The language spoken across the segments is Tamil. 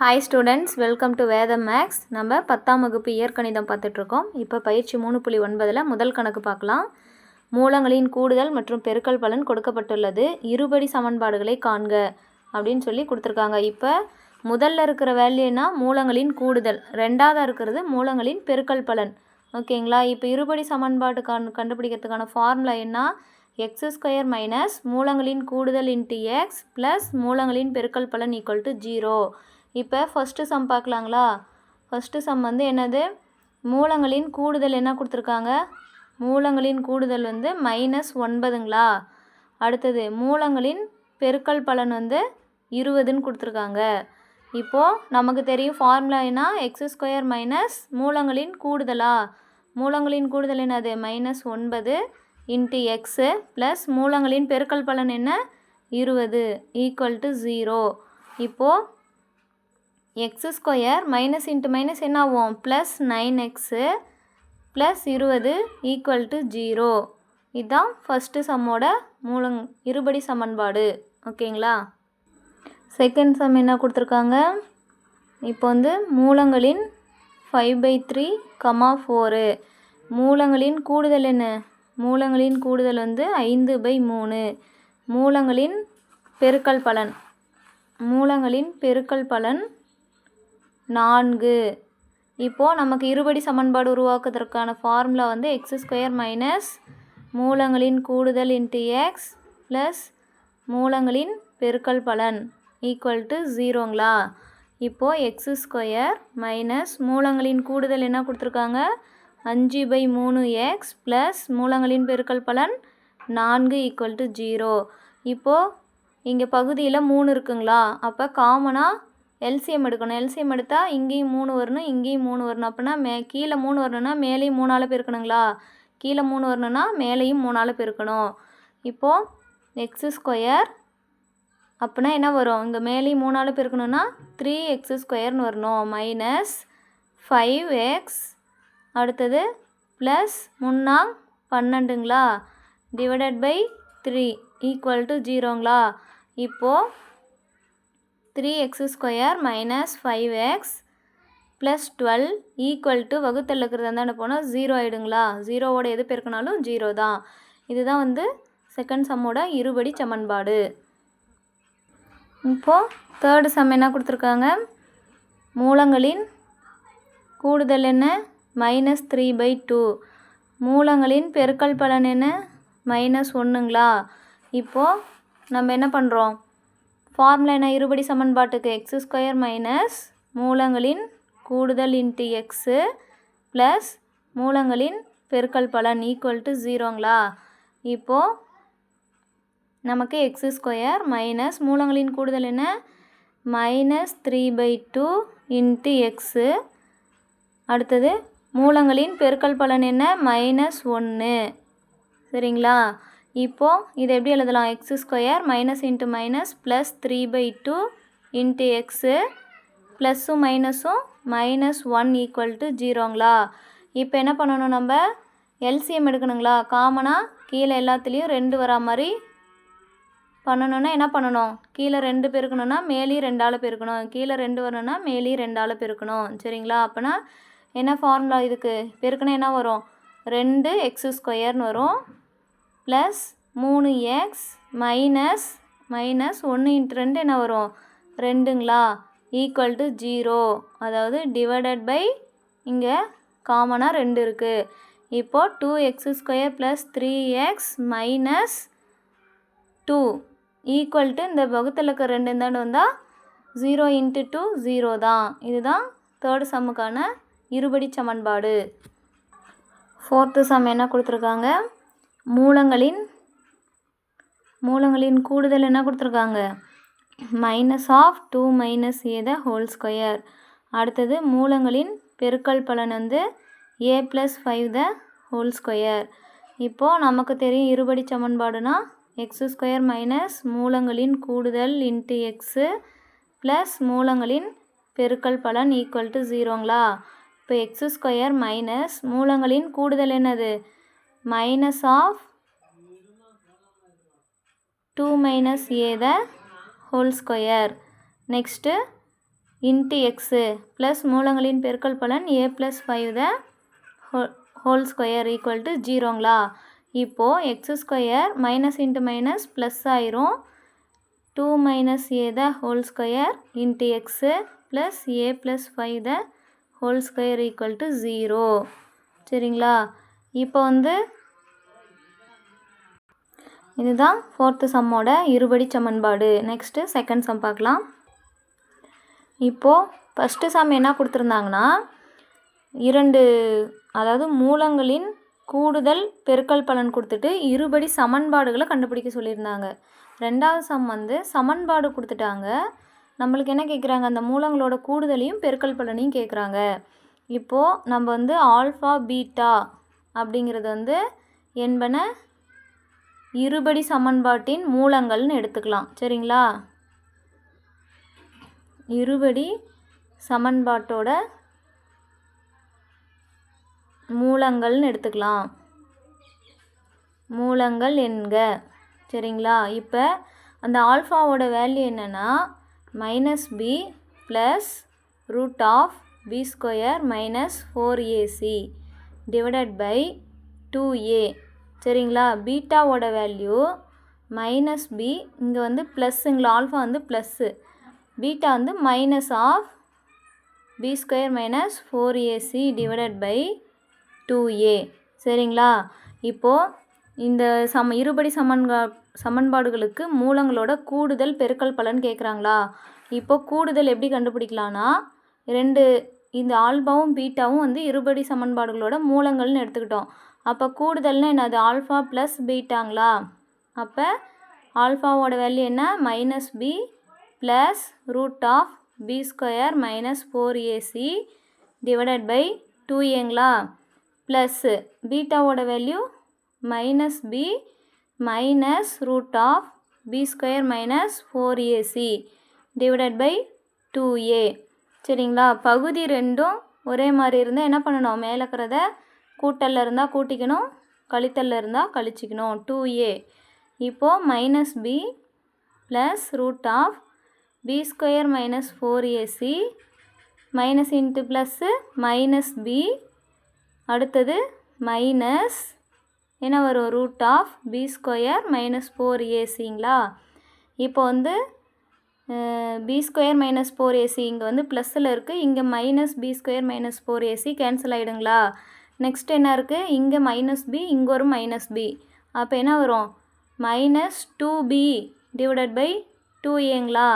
ஹாய் ஸ்டூடெண்ட்ஸ், வெல்கம் டு வேதம் மேக்ஸ். நம்ம 10ஆம் வகுப்பு இயற்கணிதம் பார்த்துட்ருக்கோம். இப்போ பயிற்சி 3.9 முதல் கணக்கு பார்க்கலாம். மூலங்களின் கூடுதல் மற்றும் பெருக்கல் பலன் கொடுக்கப்பட்டுள்ளது. இருபடி சமன்பாடுகளை காண்க அப்படின்னு சொல்லி கொடுத்துருக்காங்க. இப்போ முதல்ல இருக்கிற வேல்யூனா மூலங்களின் கூடுதல், ரெண்டாவதாக இருக்கிறது மூலங்களின் பெருக்கல் பலன். ஓகேங்களா? இப்போ இருபடி சமன்பாடு கண்டுபிடிக்கிறதுக்கான ஃபார்முலா என்ன? x² மைனஸ் மூலங்களின் கூடுதல் இன்ட்டு எக்ஸ் ப்ளஸ் மூலங்களின் பெருக்கல் பலன் ஈக்குவல் டு 0. இப்போ ஃபஸ்ட்டு சம் பார்க்கலாங்களா? ஃபஸ்ட்டு சம் வந்து என்னது? மூலங்களின் கூடுதல் என்ன கொடுத்துருக்காங்க? மூலங்களின் கூடுதல் வந்து -9ங்களா? அடுத்தது மூலங்களின் பெருக்கல் பலன் வந்து 20ன்னு கொடுத்துருக்காங்க. இப்போது நமக்கு தெரியும் ஃபார்முலா என்ன? x² மைனஸ் மூலங்களின் கூடுதலா? மூலங்களின் கூடுதல் என்னது? -9 இன்ட்டு எக்ஸு ப்ளஸ் மூலங்களின் பெருக்கல் பலன் என்ன? 20 ஈக்குவல் டு 0. இப்போது x² மைனஸ் இன்ட்டு மைனஸ் என்ன ஆகும்? Plus 9x plus 20 equal to 0. இதுதான் ஃபஸ்ட்டு சம்மோட இருபடி சமன்பாடு. ஓகேங்களா? செகண்ட் சம் என்ன கொடுத்துருக்காங்க? இப்போ வந்து மூலங்களின் 5/3, 4. மூலங்களின் கூடுதல் என்ன? மூலங்களின் கூடுதல் வந்து 5/3. மூலங்களின் பெருக்கல் பலன், மூலங்களின் பெருக்கல் பலன் 4. இப்போது நமக்கு இருபடி சமன்பாடு உருவாக்குவதற்கான ஃபார்முலா வந்து x² மைனஸ் மூலங்களின் கூடுதல் இன்ட்டு எக்ஸ் ப்ளஸ் மூலங்களின் பெருக்கல் பலன் ஈக்குவல் டு 0ங்களா? இப்போது x² மைனஸ் மூலங்களின் கூடுதல் என்ன கொடுத்துருக்காங்க? 5/3x ப்ளஸ் மூலங்களின் பெருக்கல் பலன் 4 ஈக்குவல் டு 0. இப்போது இங்கே பகுதியில் 3 இருக்குங்களா? அப்போ காமனாக எல்சிஎம் எடுக்கணும். எல்சிஎம் எடுத்தால் இங்கேயும் 3 வரணும், இங்கேயும் 3 வரணும். அப்படின்னா கீழே 3 வரணும்னா மேலேயும் 3ஆல் பெருக்கணுங்களா? கீழே 3 வரணும்னா மேலேயும் 3ஆல் பெருக்கணும். இப்போது x² அப்படின்னா என்ன வரும்? இங்கே மேலேயும் 3ஆல் பெருக்கணும்னா 3x² வரணும். மைனஸ் 5x அடுத்தது ப்ளஸ் 12ங்களா? டிவைடட் பை 3 ஈக்குவல் டு 0ங்களா? இப்போது 3x² minus 5x plus 12 equal to வகுத்தல் இருக்கிறது இருந்தால் போனால் 0 ஆகிடுங்களா? 0வோட எது பெருக்கினாலும் 0 தான். இதுதான் வந்து செகண்ட் சம்மோட இருபடி சமன்பாடு. இப்போது தேர்டு சம் என்ன கொடுத்துருக்காங்க? மூலங்களின் கூடுதல் என்ன? -3/2. மூலங்களின் பெருக்கல் பலன் என்ன? -1ங்களா? இப்போது நம்ம என்ன பண்ணுறோம்? ஃபார்முலா என்ன இருபடி சமன்பாட்டுக்கு? x² மைனஸ் மூலங்களின் கூடுதல் இன்ட்டு எக்ஸு ப்ளஸ் மூலங்களின் பெருக்கல் பலன் ஈக்குவல் டு 0ங்களா? இப்போது நமக்கு x² மைனஸ் மூலங்களின் கூடுதல் என்ன? -3/2 இன்ட்டு எக்ஸு அடுத்தது மூலங்களின் பெருக்கல் பலன் என்ன? -1. சரிங்களா? இப்போது இதை எப்படி எழுதலாம்? x² minus into minus plus 3/2 into x ப்ளஸ்ஸும் மைனஸும் -1 ஈக்குவல் டு 0ங்களா? இப்போ என்ன பண்ணணும்? நம்ம எல்சிஎம் எடுக்கணுங்களா? காமனாக கீழே எல்லாத்துலேயும் 2 வரா மாதிரி பண்ணணுன்னா என்ன பண்ணணும்? கீழே 2 பெருக்கணுன்னா மேலேயும் 2ஆல் பெருக்கணும், கீழே 2 வரணும்னா மேலேயும் 2ஆல் பெருக்கணும். சரிங்களா? அப்போனா என்ன ஃபார்முலா இதுக்கு? பெருக்கணும் என்ன வரும்? 2x² வரும் ப்ளஸ் 3x மைனஸ் 1 இன்ட்டு 2 என்ன வரும்? 2ங்களா? Equal to 0. அதாவது டிவைடட் பை இங்கே காமனாக 2 இருக்குது. இப்போது 2x² plus 3x minus 2 equal to இந்த வகுத்தில் இருக்க 2 இருந்தாண்டு வந்தால் 0 இன்ட்டு 2 0 தான். இதுதான் தேர்டு சம்முக்கான இருபடி சமன்பாடு. ஃபோர்த்து சம் என்ன கொடுத்துருக்காங்க? மூலங்களின் கூடுதல் என்ன கொடுத்துருக்காங்க? -2 - a the whole square. அடுத்தது மூலங்களின் பெருக்கல் பலன் வந்து a + 5 the whole square. இப்போது நமக்கு தெரியும் இருபடி சமன்பாடுனா x² மைனஸ் மூலங்களின் கூடுதல் இன்ட்டு எக்ஸு ப்ளஸ் மூலங்களின் பெருக்கல் பலன் ஈக்குவல் டு 0ங்களா? இப்போ x² மைனஸ் மூலங்களின் கூடுதல் என்னது? -2 - a the whole square. Next into x plus மூலங்களின் பெருக்கல் பலன் A plus 5 the whole square equal to 0ங்களா. இப்போது x square minus into minus plus ஆயிரும். 2 minus A the whole square into x plus A plus 5 the whole square equal to 0. சரிங்களா. இப்போ வந்து இதுதான் 4th சம்மோட இருபடி சமன்பாடு. நெக்ஸ்ட்டு செகண்ட் சம் பார்க்கலாம். இப்போது ஃபஸ்ட்டு சம் என்ன கொடுத்துருந்தாங்கன்னா அதாவது மூலங்களின் கூடுதல் பெருக்கல் பலன் கொடுத்துட்டு இருபடி சமன்பாடுகளை கண்டுபிடிக்க சொல்லியிருந்தாங்க. ரெண்டாவது சம் வந்து சமன்பாடு கொடுத்துட்டாங்க. நம்மளுக்கு என்ன கேட்குறாங்க, அந்த மூலங்களோட கூடுதலையும் பெருக்கல் பலனையும் கேட்குறாங்க. இப்போது நம்ம வந்து ஆல்ஃபா பீட்டா அப்படிங்கிறது வந்து என்பன இருபடி சமன்பாட்டின் மூலங்கள்னு எடுத்துக்கலாம். சரிங்களா. இருபடி சமன்பாட்டோட மூலங்கள்னு எடுத்துக்கலாம். மூலங்கள் என்க. சரிங்களா. இப்போ அந்த ஆல்ஃபாவோட வேல்யூ என்னென்னா -b plus root of B square minus 4ac divided by 2a. சரிங்களா. பீட்டாவோட வேல்யூ -b, இங்கே வந்து ப்ளஸ்ஸுங்களா, ஆல்ஃபா வந்து ப்ளஸ்ஸு, பீட்டா வந்து minus of B square minus 4ac divided by 2a. சரிங்களா. இப்போது இந்த இருபடி சமன்பாடுகளுக்கு மூலங்களோட கூடுதல் பெருக்கல் பலன் கேட்குறாங்களா. இப்போது கூடுதல் எப்படி கண்டுபிடிக்கலான்னா இந்த ஆல்பாவும் பீட்டாவும் வந்து இருபடி சமன்பாடுகளோட மூலங்கள்னு எடுத்துக்கிட்டோம். அப்போ கூடுதல்னு என்னது, ஆல்ஃபா ப்ளஸ் பீட்டாங்களா. அப்போ ஆல்ஃபாவோட வேல்யூ என்ன, -b plus root of B square minus 4ac divided by 2aங்களா. ப்ளஸ்ஸு பீட்டாவோட value -b minus root of B square minus 4ac divided by 2a. சரிங்களா. பகுதி ரெண்டும் ஒரே மாதிரி இருந்தால் என்ன பண்ணணும், மேலே இருக்கிறத கூட்டலில் இருந்தால் கூட்டிக்கணும், கழித்தலில் இருந்தால் கழிச்சிக்கணும். 2a. இப்போது -b plus root of B square minus 4ac minus into plus -b, அடுத்தது மைனஸ் என்ன வரும், root of B square minus 4acங்களா. இப்போ வந்து பி ஸ்கொயர் மைனஸ் 4ac இங்கே வந்து ப்ளஸ்ஸில் இருக்குது, இங்கே -b square minus 4ac cancel ஆகிடுங்களா. நெக்ஸ்ட் என்ன இருக்குது, இங்கே -b, இங்கே ஒரு -b. அப்போ என்ன வரும், -2b டிவைடட் பை 2aங்களா.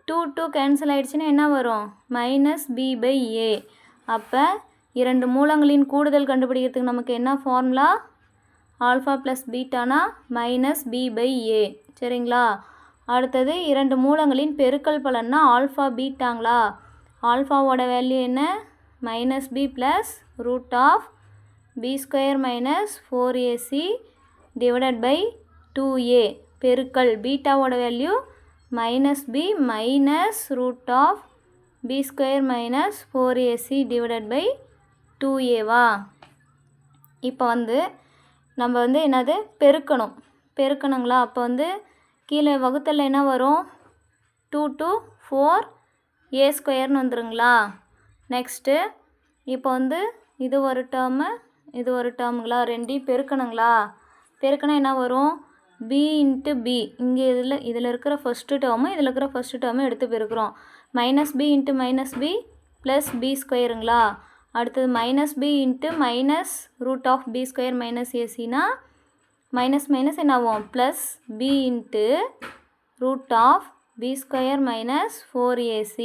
2 கேன்சல் ஆகிடுச்சுன்னா என்ன வரும், -b/a. அப்போ இரண்டு மூலங்களின் கூடுதல் கண்டுபிடிக்கிறதுக்கு நமக்கு என்ன ஃபார்முலா, ஆல்ஃபா ப்ளஸ் பீட்டானா -b/a. சரிங்களா. அடுத்தது இரண்டு மூலங்களின் பெருக்கல் பலன்னா ஆல்ஃபா பீட்டாங்களா. ஆல்ஃபாவோட வேல்யூ என்ன, -b plus root of B square minus 4ac divided by 2a பெருக்கல் பீட்டாவோட value -b minus root of B square minus 4ac divided by 2aவா. இப்போ வந்து நம்ம வந்து என்னது பெருக்கணுங்களா. அப்போ வந்து கீழே வகுத்தலில் என்ன வரும், 2 to 4a ஸ்கொயர்னு வந்துருங்களா. நெக்ஸ்ட்டு இப்போ வந்து இது ஒரு டேர்முங்களா, ரெண்டையும் பெருக்கணுங்களா. பெருக்கணும் என்ன வரும், b இன்ட்டு b, இங்கே இதில் இருக்கிற ஃபஸ்ட்டு டேர்மு இதில் இருக்கிற ஃபஸ்ட்டு டேர்மு எடுத்து பெருக்கிறோம். -b into -b plus b ஸ்கொயருங்களா. அடுத்தது -b into minus root of B square minus ஏசினா மைனஸ் என்ன ஆகும், plus b into root of B square minus 4ac.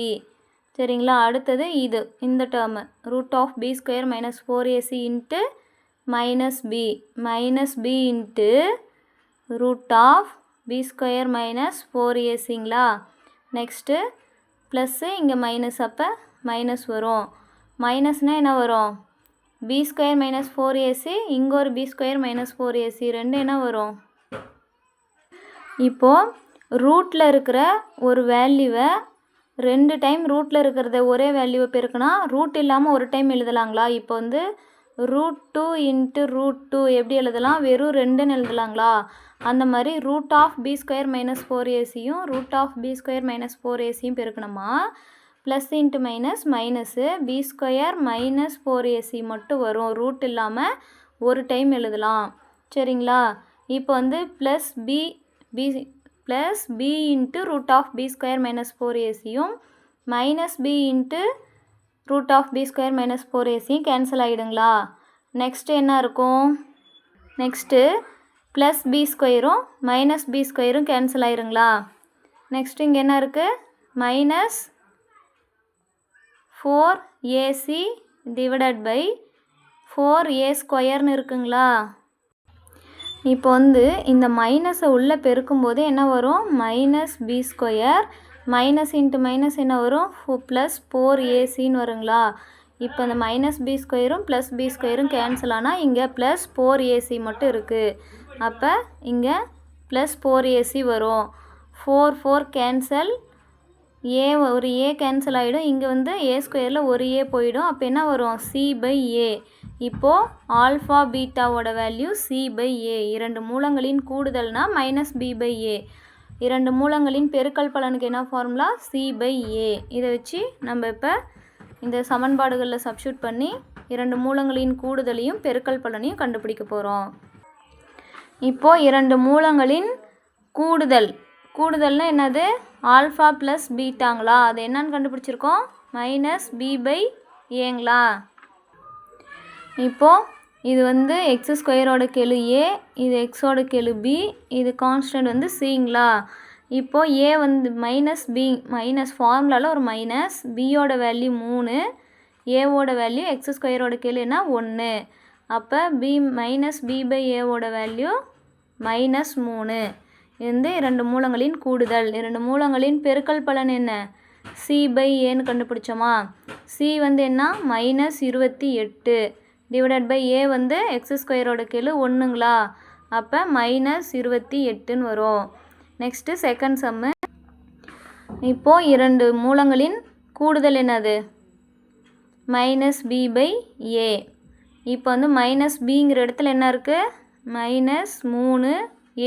சரிங்களா. அடுத்தது இந்த term root of B square minus 4ac into -b into root of B square minus 4acங்களா. நெக்ஸ்ட்டு ப்ளஸ்ஸு இங்கே மைனஸ், அப்போ மைனஸ் வரும். மைனஸ்னால் என்ன வரும், பி ஸ்கொயர் மைனஸ் 4ac, இங்கே ஒரு பி ஸ்கொயர் மைனஸ் 4ac, ரெண்டு என்ன வரும். இப்போது ரூட்டில் இருக்கிற ஒரு வேல்யூவை 2 டைம் ரூட்டில் இருக்கிறத ஒரே வேல்யூவை பெருக்கினா ரூட் இல்லாமல் ஒரு டைம் எழுதலாங்களா. இப்போ வந்து √2 இன்ட்டு √2 எப்படி எழுதலாம், வெறும் 2ன்னு எழுதலாங்களா. அந்த மாதிரி root of B square minus 4ac root of B square minus 4ac பெருக்கணுமா. Plus into minus minus B square minus 4ac மட்டும் வரும். ரூட் இல்லாமல் ஒரு டைம் எழுதலாம். சரிங்களா? இப்போ வந்து plus b into root of B square minus 4ac minus b into root of B square minus 4ac cancel ஆகிடுங்களா? நெக்ஸ்ட்டு என்ன இருக்கும்? நெக்ஸ்ட்டு ப்ளஸ் பி ஸ்கொயரும் மைனஸ் பி ஸ்கொயரும் கேன்சல் ஆயிருங்களா? நெக்ஸ்ட்டு இங்கே என்ன இருக்குது? Minus 4ac divided by 4a ஸ்கொயர்னு இருக்குங்களா? இப்போ வந்து இந்த மைனஸை உள்ளே பெருக்கும்போது என்ன வரும்? Minus B square minus into minus என்ன வரும்? ப்ளஸ் 4acன்னு வருங்களா? இப்போ இந்த மைனஸ் பி ஸ்கொயரும் ப்ளஸ் பி ஸ்கொயரும் கேன்சல் ஆனால் இங்கே ப்ளஸ் 4ac மட்டும் இருக்குது. அப்போ இங்கே ப்ளஸ் 4ac வரும். 4 கேன்சல், ஒரு ஏ கேன்சல் ஆகிடும். இங்கே வந்து ஏ ஸ்கொயரில் ஒரு ஏ போயிடும். அப்போ என்ன வரும்? c/a. இப்போது ஆல்ஃபா பீட்டாவோட வேல்யூ c/a. இரண்டு மூலங்களின் கூடுதல்னா மைனஸ் b/a. இரண்டு மூலங்களின் பெருக்கல் பலனுக்கு என்ன ஃபார்முலா? c/a. இதை வச்சு நம்ம இப்போ இந்த சமன்பாடுகளில் சப்ஸ்டியூட் பண்ணி இரண்டு மூலங்களின் கூடுதலையும் பெருக்கல் பலனையும் கண்டுபிடிக்க போகிறோம். இப்போது இரண்டு மூலங்களின் கூடுதல்னா என்னது? ஆல்ஃபா ப்ளஸ் பீட்டாங்களா? அது என்னன்னு கண்டுபிடிச்சிருக்கோம்? மைனஸ் b/aங்களா? இப்போது இது வந்து எக்ஸ் ஸ்கொயரோட கெழு ஏ, இது எக்ஸோட கெழு பி, இது கான்ஸ்டன்ட் வந்து சிங்களா? இப்போது ஏ வந்து மைனஸ் ஃபார்முலாவில் ஒரு மைனஸ், பியோட வேல்யூ 3, ஏவோட வேல்யூ எக்ஸ் ஸ்கொயரோட கெழுனா 1. அப்போ மைனஸ் b/aவோட வேல்யூ -3. இது வந்து இரண்டு மூலங்களின் கூடுதல். இரண்டு மூலங்களின் பெருக்கல் பலன் என்ன? c/aன்னு கண்டுபிடிச்சோமா? c வந்து என்ன? -28 டிவைடட் பை a வந்து எக்ஸ் ஸ்கொயரோட கெழு 1ங்களா? அப்போ -28ன்னு வரும். நெக்ஸ்ட்டு செகண்ட் சம்மு. இப்போது இரண்டு மூலங்களின் கூடுதல் என்னது? -b/a. இப்போ வந்து மைனஸ் பிங்கிற இடத்துல என்ன இருக்குது? -3.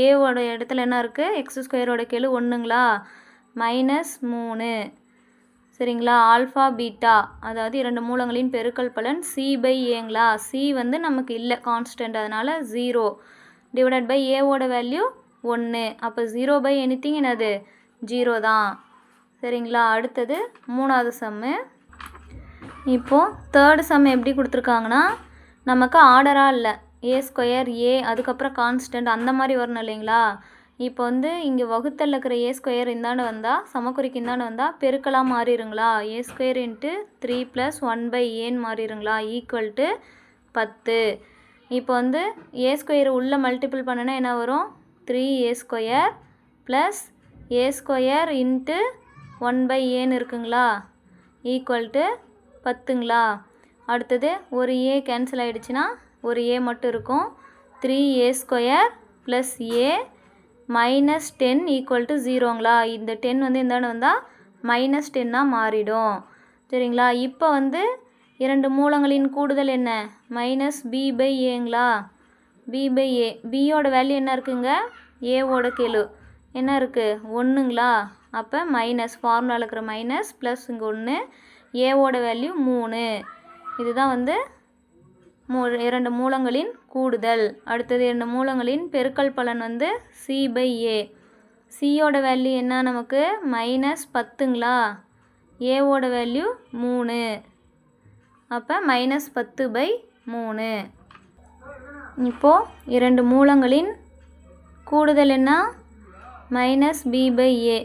ஏவோட இடத்துல என்ன இருக்குது? எக்ஸ் ஸ்கொயரோட கெழு 1ங்களா? -3. சரிங்களா? ஆல்ஃபா பீட்டா அதாவது இரண்டு மூலங்களின் பெருக்கல் பலன் c/aங்களா? c வந்து நமக்கு இல்லை, கான்ஸ்டன்ட், அதனால் 0 டிவைடட் பை ஏவோட வேல்யூ 1. அப்போ 0/anything என்னது? 0 தான். சரிங்களா? அடுத்தது மூணாவது சம்மு. இப்போது தேர்டு சம் எப்படி கொடுத்துருக்காங்கன்னா, நமக்கு ஆர்டராக இல்லை, ஏ ஸ்கொயர் ஏ அதுக்கப்புறம் கான்ஸ்டன்ட் அந்த மாதிரி வரணும் இல்லைங்களா? இப்போ வந்து இங்கே வகுத்தலில் இருக்கிற ஏ ஸ்கொயர் இந்தாண்டு வந்தால், சமக்குறிக்கு இந்தாண்டு வந்தால் பெருக்கலாக மாறிடுங்களா? ஏ ஸ்கொயர் இன்ட்டு 3 + 1/aன்னு மாறிடுங்களா? Equal to 10. இப்போ வந்து ஏ ஸ்கொயர் உள்ளே மல்டிபிள் பண்ணுனா என்ன வரும்? 3a² ப்ளஸ் a² இன்ட்டு 1/aன்னு இருக்குங்களா? ஈக்குவல் டு 10ங்களா? அடுத்தது ஒரு ஏ கேன்சல் ஆகிடுச்சுன்னா ஒரு ஏ மட்டும் இருக்கும். 3a² plus a -10 equal to 0ங்களா? இந்த 10 வந்து இந்தாண்டு வந்தால் -10ஆக மாறிடும். சரிங்களா? இப்போ வந்து இரண்டு மூலங்களின் கூடுதல் என்ன? -b/aங்களா? b/a. பியோட வேல்யூ என்ன இருக்குங்க? ஏவோட கெழு என்ன இருக்குது? 1ங்களா? அப்போ மைனஸ் ஃபார்முலாவில் இருக்கிற மைனஸ் ப்ளஸ் இங்கே 1, ஏவோட வேல்யூ 3. இதுதான் வந்து இரண்டு மூலங்களின் கூடுதல். அடுத்தது இரண்டு மூலங்களின் பெருக்கல் பலன் வந்து c/a. சியோட வேல்யூ என்ன நமக்கு? -10ங்களா? ஏவோட வேல்யூ 3. அப்போ -10/3. இப்போது இரண்டு மூலங்களின் கூடுதல் என்ன? -b/a.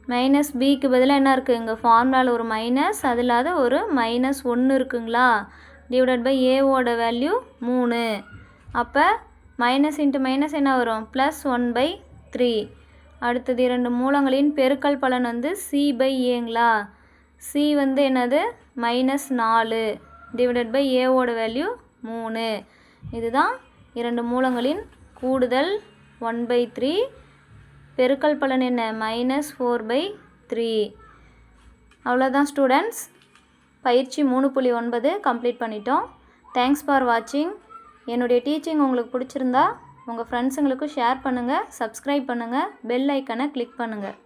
-bக்கு பதிலாக என்ன இருக்குது? இங்கே ஃபார்முலாவில் ஒரு மைனஸ், அது இல்லாத ஒரு -1 இருக்குங்களா? டிவைடட் பை ஏவோட வேல்யூ 3. அப்போ மைனஸ் இன்ட்டு மைனஸ் என்ன வரும்? +1/3. அடுத்தது இரண்டு மூலங்களின் பெருக்கல் பலன் வந்து c/aங்களா? c வந்து என்னது? -4 டிவைடட் பை ஏவோட வேல்யூ 3. இதுதான் இரண்டு மூலங்களின் கூடுதல் 1/3. பெருக்கல் பலன் என்ன? -4/3. அவ்வளோதான் ஸ்டூடெண்ட்ஸ். பயிற்சி 3.9 கம்ப்ளீட் பண்ணிட்டோம். தேங்க்ஸ் ஃபார் வாட்சிங். என்னுடைய டீச்சிங் உங்களுக்கு பிடிச்சிருந்தா உங்கள் ஃப்ரெண்ட்ஸுங்களுக்கும் ஷேர் பண்ணுங்கள், சப்ஸ்கிரைப் பண்ணுங்கள், பெல் ஐக்கனை கிளிக் பண்ணுங்கள்.